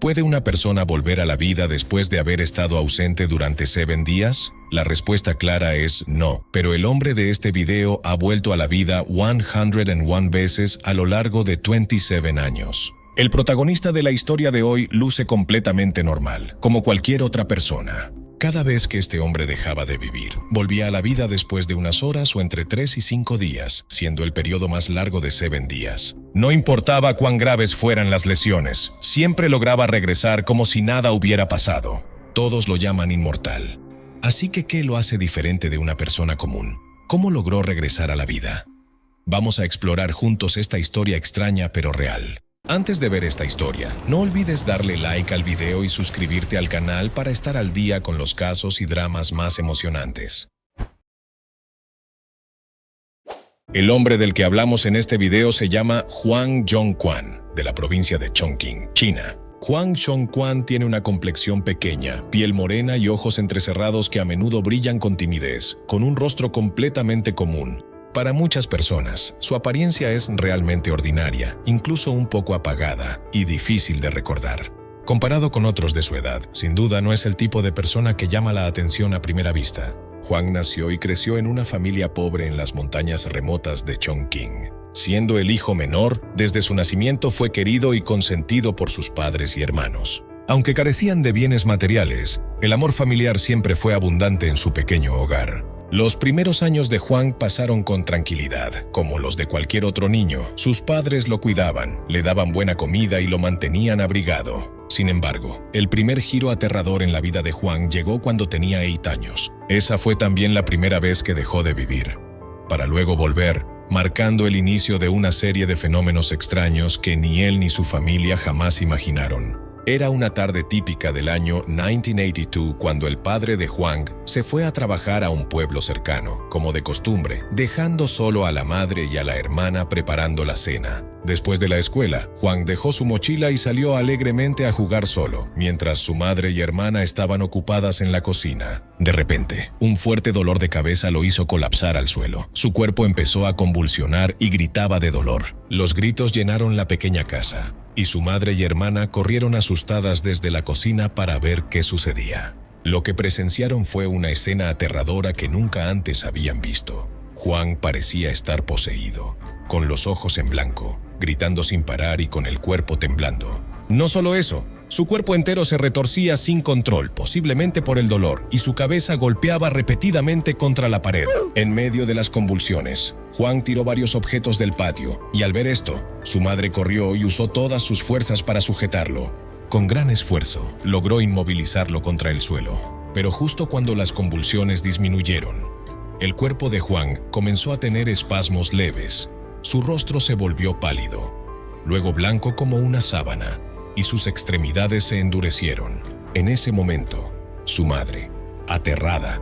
¿Puede una persona volver a la vida después de haber estado ausente durante 7 días? La respuesta clara es no, pero el hombre de este video ha vuelto a la vida 101 veces a lo largo de 27 años. El protagonista de la historia de hoy luce completamente normal, como cualquier otra persona. Cada vez que este hombre dejaba de vivir, volvía a la vida después de unas horas o entre 3 y 5 días, siendo el periodo más largo de 7 días. No importaba cuán graves fueran las lesiones, siempre lograba regresar como si nada hubiera pasado. Todos lo llaman inmortal. Así que, ¿qué lo hace diferente de una persona común? ¿Cómo logró regresar a la vida? Vamos a explorar juntos esta historia extraña pero real. Antes de ver esta historia, no olvides darle like al video y suscribirte al canal para estar al día con los casos y dramas más emocionantes. El hombre del que hablamos en este video se llama Huang Zhongquan, de la provincia de Chongqing, China. Huang Zhongquan tiene una complexión pequeña, piel morena y ojos entrecerrados que a menudo brillan con timidez, con un rostro completamente común. Para muchas personas, su apariencia es realmente ordinaria, incluso un poco apagada y difícil de recordar. Comparado con otros de su edad, sin duda no es el tipo de persona que llama la atención a primera vista. Huang nació y creció en una familia pobre en las montañas remotas de Chongqing. Siendo el hijo menor, desde su nacimiento fue querido y consentido por sus padres y hermanos. Aunque carecían de bienes materiales, el amor familiar siempre fue abundante en su pequeño hogar. Los primeros años de Huang pasaron con tranquilidad, como los de cualquier otro niño. Sus padres lo cuidaban, le daban buena comida y lo mantenían abrigado. Sin embargo, el primer giro aterrador en la vida de Huang llegó cuando tenía 8 años. Esa fue también la primera vez que dejó de vivir, para luego volver, marcando el inicio de una serie de fenómenos extraños que ni él ni su familia jamás imaginaron. Era una tarde típica del año 1982 cuando el padre de Huang se fue a trabajar a un pueblo cercano, como de costumbre, dejando solo a la madre y a la hermana preparando la cena. Después de la escuela, Huang dejó su mochila y salió alegremente a jugar solo, mientras su madre y hermana estaban ocupadas en la cocina. De repente, un fuerte dolor de cabeza lo hizo colapsar al suelo. Su cuerpo empezó a convulsionar y gritaba de dolor. Los gritos llenaron la pequeña casa, y su madre y hermana corrieron asustadas desde la cocina para ver qué sucedía. Lo que presenciaron fue una escena aterradora que nunca antes habían visto. Huang parecía estar poseído, con los ojos en blanco, gritando sin parar y con el cuerpo temblando. No solo eso, su cuerpo entero se retorcía sin control, posiblemente por el dolor, y su cabeza golpeaba repetidamente contra la pared. En medio de las convulsiones, Huang tiró varios objetos del patio, y al ver esto, su madre corrió y usó todas sus fuerzas para sujetarlo. Con gran esfuerzo, logró inmovilizarlo contra el suelo, pero justo cuando las convulsiones disminuyeron, el cuerpo de Huang comenzó a tener espasmos leves. Su rostro se volvió pálido, luego blanco como una sábana, y sus extremidades se endurecieron. En ese momento, su madre, aterrada,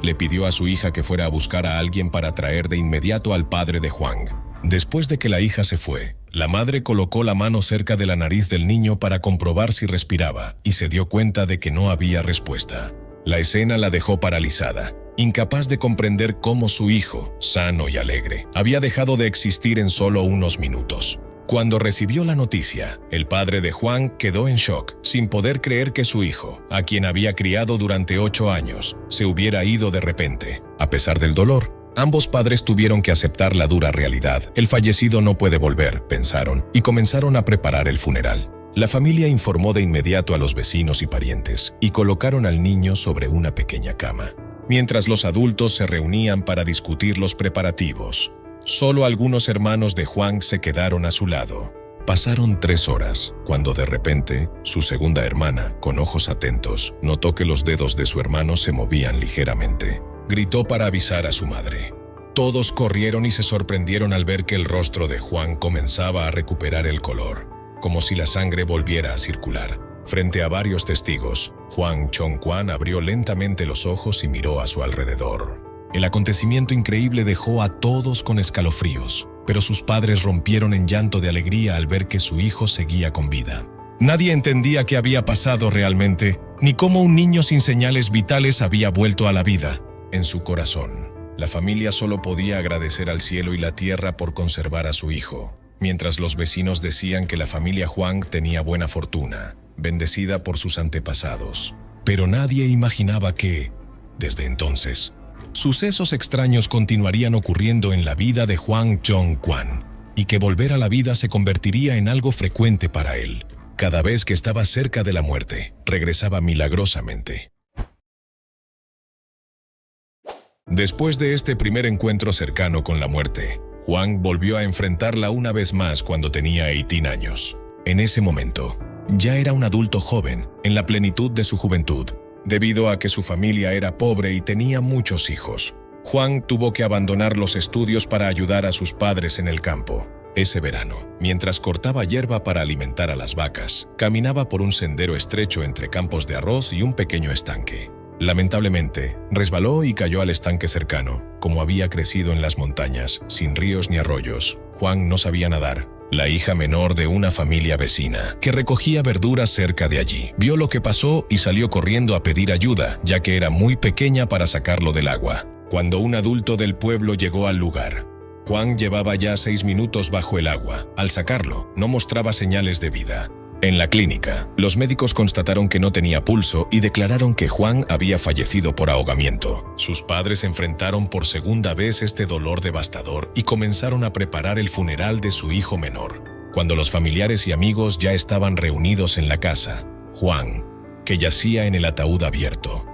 le pidió a su hija que fuera a buscar a alguien para traer de inmediato al padre de Huang. Después de que la hija se fue, la madre colocó la mano cerca de la nariz del niño para comprobar si respiraba y se dio cuenta de que no había respuesta. La escena la dejó paralizada, incapaz de comprender cómo su hijo, sano y alegre, había dejado de existir en solo unos minutos. Cuando recibió la noticia, el padre de Huang quedó en shock, sin poder creer que su hijo, a quien había criado durante 8 años, se hubiera ido de repente. A pesar del dolor, ambos padres tuvieron que aceptar la dura realidad. El fallecido no puede volver, pensaron, y comenzaron a preparar el funeral. La familia informó de inmediato a los vecinos y parientes, y colocaron al niño sobre una pequeña cama. Mientras los adultos se reunían para discutir los preparativos, solo algunos hermanos de Huang se quedaron a su lado. Pasaron 3 horas, cuando de repente, su segunda hermana, con ojos atentos, notó que los dedos de su hermano se movían ligeramente. Gritó para avisar a su madre. Todos corrieron y se sorprendieron al ver que el rostro de Huang comenzaba a recuperar el color, como si la sangre volviera a circular. Frente a varios testigos, Huang Zhongquan abrió lentamente los ojos y miró a su alrededor. El acontecimiento increíble dejó a todos con escalofríos, pero sus padres rompieron en llanto de alegría al ver que su hijo seguía con vida. Nadie entendía qué había pasado realmente, ni cómo un niño sin señales vitales había vuelto a la vida. En su corazón, la familia solo podía agradecer al cielo y la tierra por conservar a su hijo. Mientras los vecinos decían que la familia Huang tenía buena fortuna, bendecida por sus antepasados. Pero nadie imaginaba que, desde entonces, sucesos extraños continuarían ocurriendo en la vida de Hwang Jong-kwan, y que volver a la vida se convertiría en algo frecuente para él. Cada vez que estaba cerca de la muerte, regresaba milagrosamente. Después de este primer encuentro cercano con la muerte, Hwang volvió a enfrentarla una vez más cuando tenía 18 años. En ese momento, ya era un adulto joven, en la plenitud de su juventud. Debido a que su familia era pobre y tenía muchos hijos, Hwang tuvo que abandonar los estudios para ayudar a sus padres en el campo. Ese verano, mientras cortaba hierba para alimentar a las vacas, caminaba por un sendero estrecho entre campos de arroz y un pequeño estanque. Lamentablemente, resbaló y cayó al estanque cercano. Como había crecido en las montañas, sin ríos ni arroyos, Hwang no sabía nadar. La hija menor de una familia vecina, que recogía verduras cerca de allí, vio lo que pasó y salió corriendo a pedir ayuda, ya que era muy pequeña para sacarlo del agua. Cuando un adulto del pueblo llegó al lugar, Hwang llevaba ya 6 minutos bajo el agua. Al sacarlo, no mostraba señales de vida. En la clínica, los médicos constataron que no tenía pulso y declararon que Hwang había fallecido por ahogamiento. Sus padres enfrentaron por segunda vez este dolor devastador y comenzaron a preparar el funeral de su hijo menor. Cuando los familiares y amigos ya estaban reunidos en la casa, Hwang, que yacía en el ataúd abierto,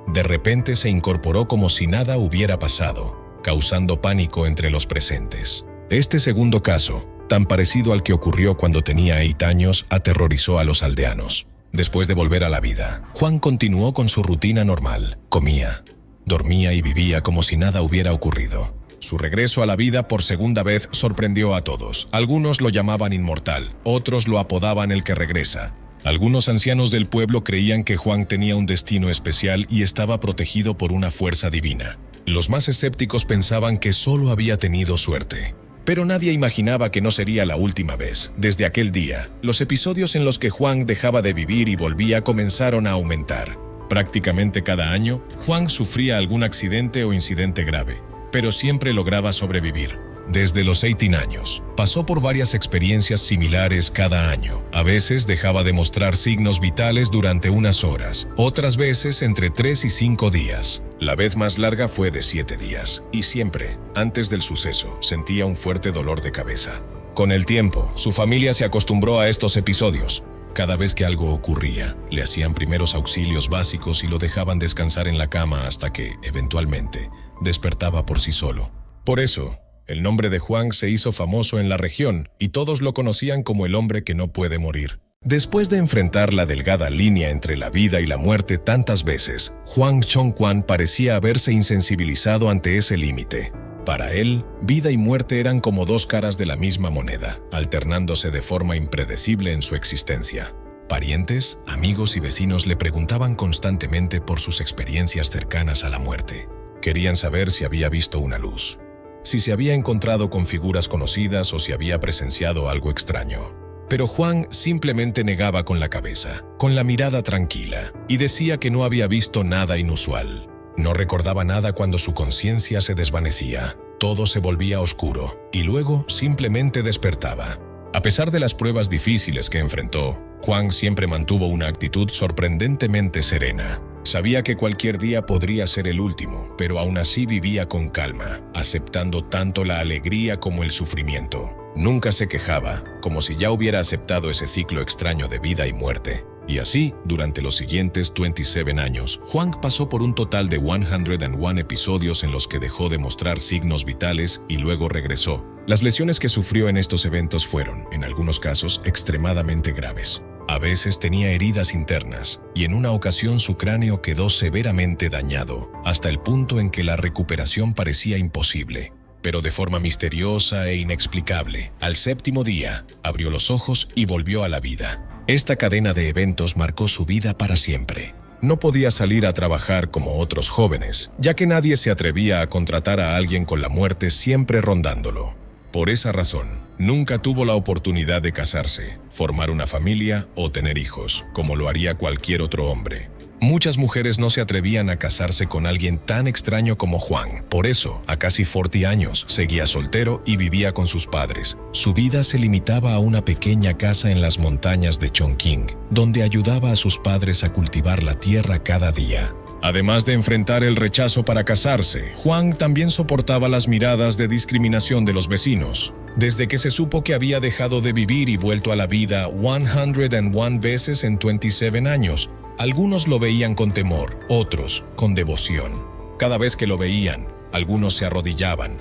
de repente se incorporó como si nada hubiera pasado, causando pánico entre los presentes. Este segundo caso, tan parecido al que ocurrió cuando tenía 8 años, aterrorizó a los aldeanos. Después de volver a la vida, Hwang continuó con su rutina normal. Comía, dormía y vivía como si nada hubiera ocurrido. Su regreso a la vida por segunda vez sorprendió a todos. Algunos lo llamaban inmortal, otros lo apodaban el que regresa. Algunos ancianos del pueblo creían que Hwang tenía un destino especial y estaba protegido por una fuerza divina. Los más escépticos pensaban que solo había tenido suerte. Pero nadie imaginaba que no sería la última vez. Desde aquel día, los episodios en los que Hwang dejaba de vivir y volvía comenzaron a aumentar. Prácticamente cada año, Hwang sufría algún accidente o incidente grave, pero siempre lograba sobrevivir. Desde los 18 años, pasó por varias experiencias similares cada año. A veces dejaba de mostrar signos vitales durante unas horas, otras veces entre 3 y 5 días. La vez más larga fue de 7 días, y siempre, antes del suceso, sentía un fuerte dolor de cabeza. Con el tiempo, su familia se acostumbró a estos episodios. Cada vez que algo ocurría, le hacían primeros auxilios básicos y lo dejaban descansar en la cama hasta que, eventualmente, despertaba por sí solo. Por eso, el nombre de Hwang se hizo famoso en la región y todos lo conocían como el hombre que no puede morir. Después de enfrentar la delgada línea entre la vida y la muerte tantas veces, Hwang Jong-kwan parecía haberse insensibilizado ante ese límite. Para él, vida y muerte eran como dos caras de la misma moneda, alternándose de forma impredecible en su existencia. Parientes, amigos y vecinos le preguntaban constantemente por sus experiencias cercanas a la muerte. Querían saber si había visto una luz, si se había encontrado con figuras conocidas o si había presenciado algo extraño. Pero Hwang simplemente negaba con la cabeza, con la mirada tranquila, y decía que no había visto nada inusual. No recordaba nada cuando su conciencia se desvanecía. Todo se volvía oscuro, y luego simplemente despertaba. A pesar de las pruebas difíciles que enfrentó, Hwang siempre mantuvo una actitud sorprendentemente serena. Sabía que cualquier día podría ser el último, pero aún así vivía con calma, aceptando tanto la alegría como el sufrimiento. Nunca se quejaba, como si ya hubiera aceptado ese ciclo extraño de vida y muerte. Y así, durante los siguientes 27 años, Hwang pasó por un total de 101 episodios en los que dejó de mostrar signos vitales y luego regresó. Las lesiones que sufrió en estos eventos fueron, en algunos casos, extremadamente graves. A veces tenía heridas internas, y en una ocasión su cráneo quedó severamente dañado, hasta el punto en que la recuperación parecía imposible. Pero de forma misteriosa e inexplicable, al 7º día, abrió los ojos y volvió a la vida. Esta cadena de eventos marcó su vida para siempre. No podía salir a trabajar como otros jóvenes, ya que nadie se atrevía a contratar a alguien con la muerte siempre rondándolo. Por esa razón, nunca tuvo la oportunidad de casarse, formar una familia o tener hijos, como lo haría cualquier otro hombre. Muchas mujeres no se atrevían a casarse con alguien tan extraño como Juan. Por eso, a casi 40 años, seguía soltero y vivía con sus padres. Su vida se limitaba a una pequeña casa en las montañas de Chongqing, donde ayudaba a sus padres a cultivar la tierra cada día. Además de enfrentar el rechazo para casarse, Juan también soportaba las miradas de discriminación de los vecinos. Desde que se supo que había dejado de vivir y vuelto a la vida 101 veces en 27 años, algunos lo veían con temor, otros con devoción. Cada vez que lo veían, algunos se arrodillaban,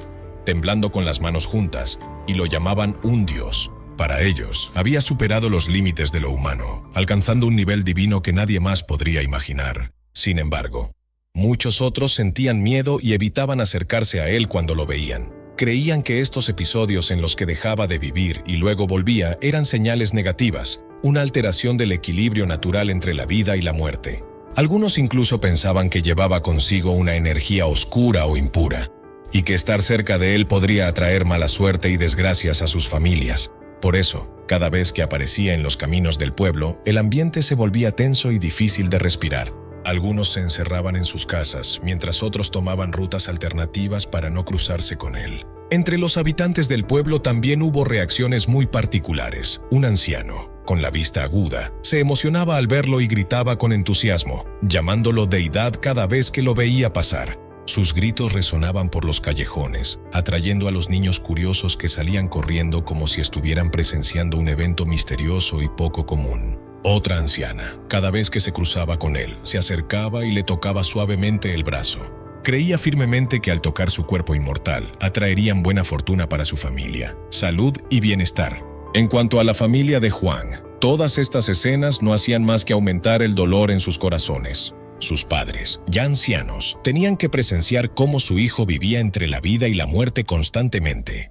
temblando con las manos juntas, y lo llamaban un dios. Para ellos, había superado los límites de lo humano, alcanzando un nivel divino que nadie más podría imaginar. Sin embargo, muchos otros sentían miedo y evitaban acercarse a él cuando lo veían. Creían que estos episodios en los que dejaba de vivir y luego volvía eran señales negativas, una alteración del equilibrio natural entre la vida y la muerte. Algunos incluso pensaban que llevaba consigo una energía oscura o impura, y que estar cerca de él podría atraer mala suerte y desgracias a sus familias. Por eso, cada vez que aparecía en los caminos del pueblo, el ambiente se volvía tenso y difícil de respirar. Algunos se encerraban en sus casas, mientras otros tomaban rutas alternativas para no cruzarse con él. Entre los habitantes del pueblo también hubo reacciones muy particulares. Un anciano, con la vista aguda, se emocionaba al verlo y gritaba con entusiasmo, llamándolo deidad cada vez que lo veía pasar. Sus gritos resonaban por los callejones, atrayendo a los niños curiosos que salían corriendo como si estuvieran presenciando un evento misterioso y poco común. Otra anciana, cada vez que se cruzaba con él, se acercaba y le tocaba suavemente el brazo. Creía firmemente que al tocar su cuerpo inmortal, atraerían buena fortuna para su familia, salud y bienestar. En cuanto a la familia de Juan, todas estas escenas no hacían más que aumentar el dolor en sus corazones. Sus padres, ya ancianos, tenían que presenciar cómo su hijo vivía entre la vida y la muerte constantemente.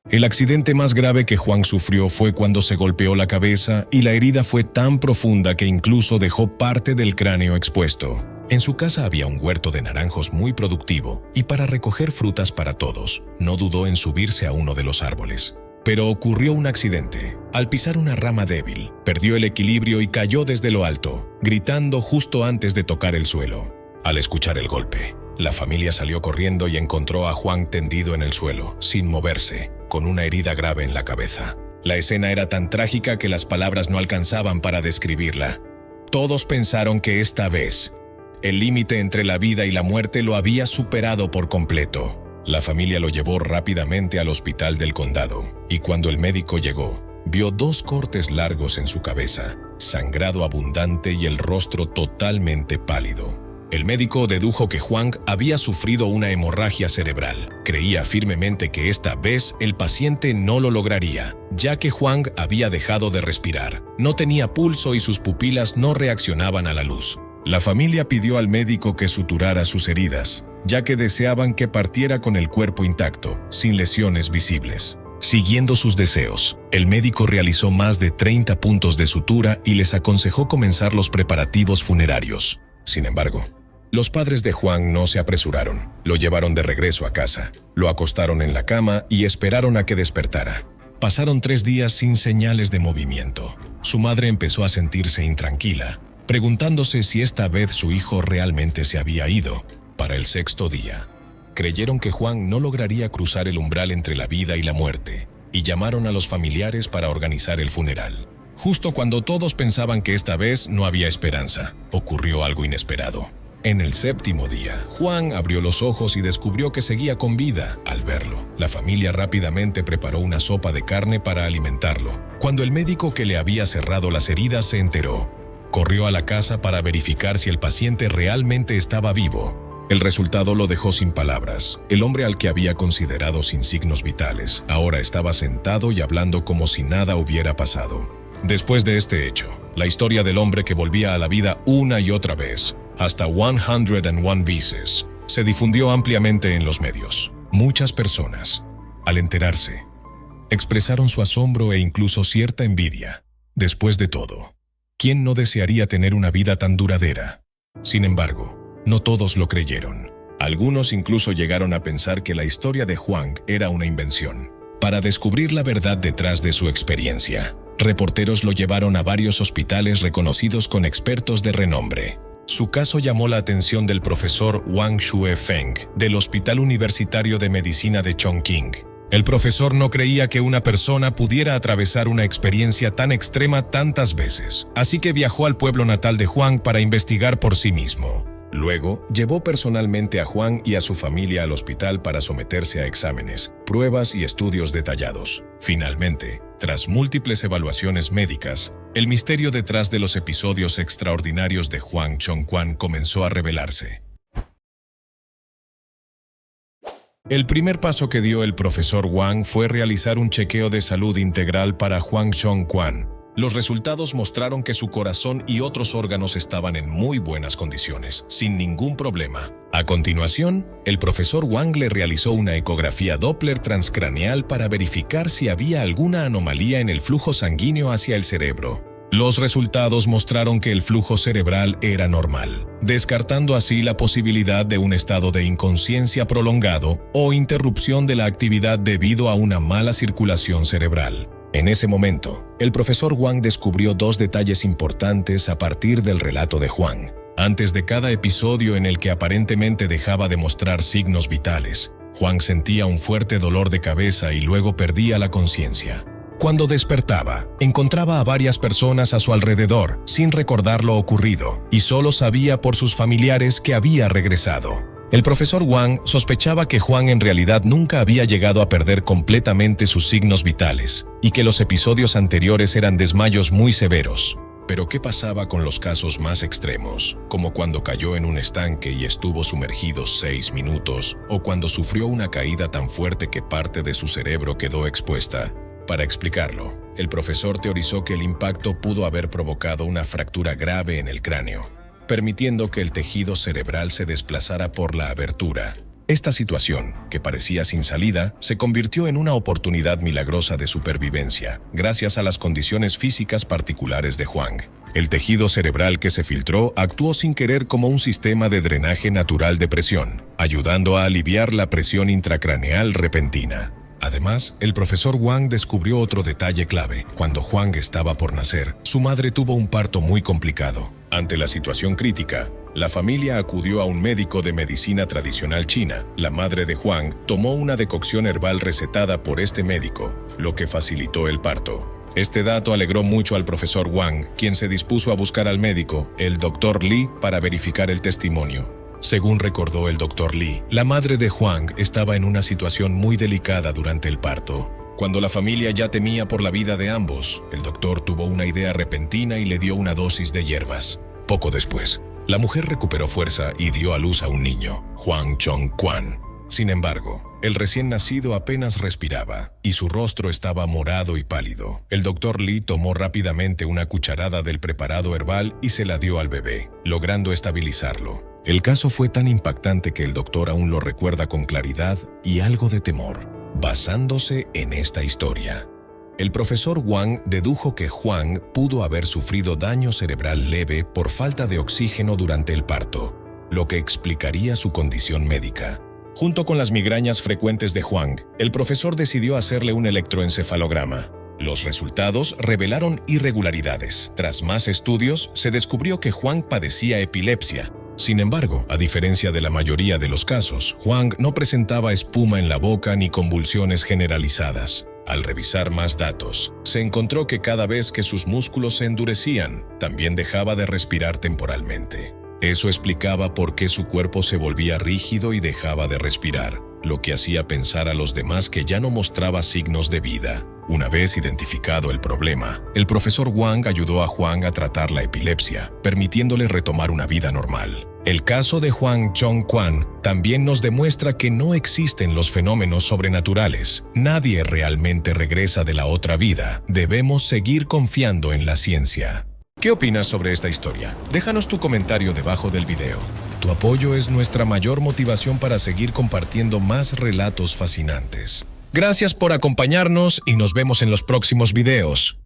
El accidente más grave que Juan sufrió fue cuando se golpeó la cabeza y la herida fue tan profunda que incluso dejó parte del cráneo expuesto. En su casa había un huerto de naranjos muy productivo y para recoger frutas para todos, no dudó en subirse a uno de los árboles. Pero ocurrió un accidente. Al pisar una rama débil, perdió el equilibrio y cayó desde lo alto, gritando justo antes de tocar el suelo. Al escuchar el golpe, la familia salió corriendo y encontró a Juan tendido en el suelo, sin moverse, con una herida grave en la cabeza. La escena era tan trágica que las palabras no alcanzaban para describirla. Todos pensaron que esta vez, el límite entre la vida y la muerte lo había superado por completo. La familia lo llevó rápidamente al hospital del condado, y cuando el médico llegó, vio 2 cortes largos en su cabeza, sangrado abundante y el rostro totalmente pálido. El médico dedujo que Juan había sufrido una hemorragia cerebral. Creía firmemente que esta vez el paciente no lo lograría, ya que Juan había dejado de respirar, no tenía pulso y sus pupilas no reaccionaban a la luz. La familia pidió al médico que suturara sus heridas, ya que deseaban que partiera con el cuerpo intacto, sin lesiones visibles. Siguiendo sus deseos, el médico realizó más de 30 puntos de sutura y les aconsejó comenzar los preparativos funerarios. Sin embargo, los padres de Juan no se apresuraron, lo llevaron de regreso a casa, lo acostaron en la cama y esperaron a que despertara. Pasaron 3 días sin señales de movimiento. Su madre empezó a sentirse intranquila, preguntándose si esta vez su hijo realmente se había ido. Para el 6º día, creyeron que Juan no lograría cruzar el umbral entre la vida y la muerte, y llamaron a los familiares para organizar el funeral. Justo cuando todos pensaban que esta vez no había esperanza, ocurrió algo inesperado. En el 7º día, Juan abrió los ojos y descubrió que seguía con vida. Al verlo, la familia rápidamente preparó una sopa de carne para alimentarlo. Cuando el médico que le había cerrado las heridas se enteró, corrió a la casa para verificar si el paciente realmente estaba vivo. El resultado lo dejó sin palabras. El hombre al que había considerado sin signos vitales, ahora estaba sentado y hablando como si nada hubiera pasado. Después de este hecho, la historia del hombre que volvía a la vida una y otra vez, hasta 101 veces, se difundió ampliamente en los medios. Muchas personas, al enterarse, expresaron su asombro e incluso cierta envidia. Después de todo, ¿quién no desearía tener una vida tan duradera? Sin embargo, no todos lo creyeron. Algunos incluso llegaron a pensar que la historia de Juan era una invención. Para descubrir la verdad detrás de su experiencia, Reporteros lo llevaron a varios hospitales reconocidos con expertos de renombre. Su caso llamó la atención del profesor Wang Shue-feng, del Hospital Universitario de Medicina de Chongqing. El profesor no creía que una persona pudiera atravesar una experiencia tan extrema tantas veces, así que viajó al pueblo natal de Huang para investigar por sí mismo. Luego, llevó personalmente a Huang y a su familia al hospital para someterse a exámenes, pruebas y estudios detallados. Finalmente, tras múltiples evaluaciones médicas, el misterio detrás de los episodios extraordinarios de Huang Chongquan comenzó a revelarse. El primer paso que dio el profesor Wang fue realizar un chequeo de salud integral para Huang Chongquan. Los resultados mostraron que su corazón y otros órganos estaban en muy buenas condiciones, sin ningún problema. A continuación, el profesor Wang le realizó una ecografía Doppler transcraneal para verificar si había alguna anomalía en el flujo sanguíneo hacia el cerebro. Los resultados mostraron que el flujo cerebral era normal, descartando así la posibilidad de un estado de inconsciencia prolongado o interrupción de la actividad debido a una mala circulación cerebral. En ese momento, el profesor Wang descubrió dos detalles importantes a partir del relato de Huang. Antes de cada episodio en el que aparentemente dejaba de mostrar signos vitales, Huang sentía un fuerte dolor de cabeza y luego perdía la conciencia. Cuando despertaba, encontraba a varias personas a su alrededor, sin recordar lo ocurrido, y solo sabía por sus familiares que había regresado. El profesor Wang sospechaba que Huang en realidad nunca había llegado a perder completamente sus signos vitales, y que los episodios anteriores eran desmayos muy severos. Pero ¿qué pasaba con los casos más extremos, como cuando cayó en un estanque y estuvo sumergido 6 minutos, o cuando sufrió una caída tan fuerte que parte de su cerebro quedó expuesta? Para explicarlo, el profesor teorizó que el impacto pudo haber provocado una fractura grave en el cráneo, permitiendo que el tejido cerebral se desplazara por la abertura. Esta situación, que parecía sin salida, se convirtió en una oportunidad milagrosa de supervivencia, gracias a las condiciones físicas particulares de Huang. El tejido cerebral que se filtró actuó sin querer como un sistema de drenaje natural de presión, ayudando a aliviar la presión intracraneal repentina. Además, el profesor Wang descubrió otro detalle clave. Cuando Huang estaba por nacer, su madre tuvo un parto muy complicado. Ante la situación crítica, la familia acudió a un médico de medicina tradicional china. La madre de Huang tomó una decocción herbal recetada por este médico, lo que facilitó el parto. Este dato alegró mucho al profesor Wang, quien se dispuso a buscar al médico, el Dr. Li, para verificar el testimonio. Según recordó el Dr. Li, la madre de Huang estaba en una situación muy delicada durante el parto. Cuando la familia ya temía por la vida de ambos, el doctor tuvo una idea repentina y le dio una dosis de hierbas. Poco después, la mujer recuperó fuerza y dio a luz a un niño, Huang Chongquan. Sin embargo, el recién nacido apenas respiraba y su rostro estaba morado y pálido. El Dr. Li tomó rápidamente una cucharada del preparado herbal y se la dio al bebé, logrando estabilizarlo. El caso fue tan impactante que el doctor aún lo recuerda con claridad y algo de temor, basándose en esta historia. El profesor Wang dedujo que Huang pudo haber sufrido daño cerebral leve por falta de oxígeno durante el parto, lo que explicaría su condición médica. Junto con las migrañas frecuentes de Huang, el profesor decidió hacerle un electroencefalograma. Los resultados revelaron irregularidades. Tras más estudios, se descubrió que Huang padecía epilepsia. Sin embargo, a diferencia de la mayoría de los casos, Huang no presentaba espuma en la boca ni convulsiones generalizadas. Al revisar más datos, se encontró que cada vez que sus músculos se endurecían, también dejaba de respirar temporalmente. Eso explicaba por qué su cuerpo se volvía rígido y dejaba de respirar, lo que hacía pensar a los demás que ya no mostraba signos de vida. Una vez identificado el problema, el profesor Wang ayudó a Huang a tratar la epilepsia, permitiéndole retomar una vida normal. El caso de Huang Chongquan también nos demuestra que no existen los fenómenos sobrenaturales. Nadie realmente regresa de la otra vida. Debemos seguir confiando en la ciencia. ¿Qué opinas sobre esta historia? Déjanos tu comentario debajo del video. Tu apoyo es nuestra mayor motivación para seguir compartiendo más relatos fascinantes. Gracias por acompañarnos y nos vemos en los próximos videos.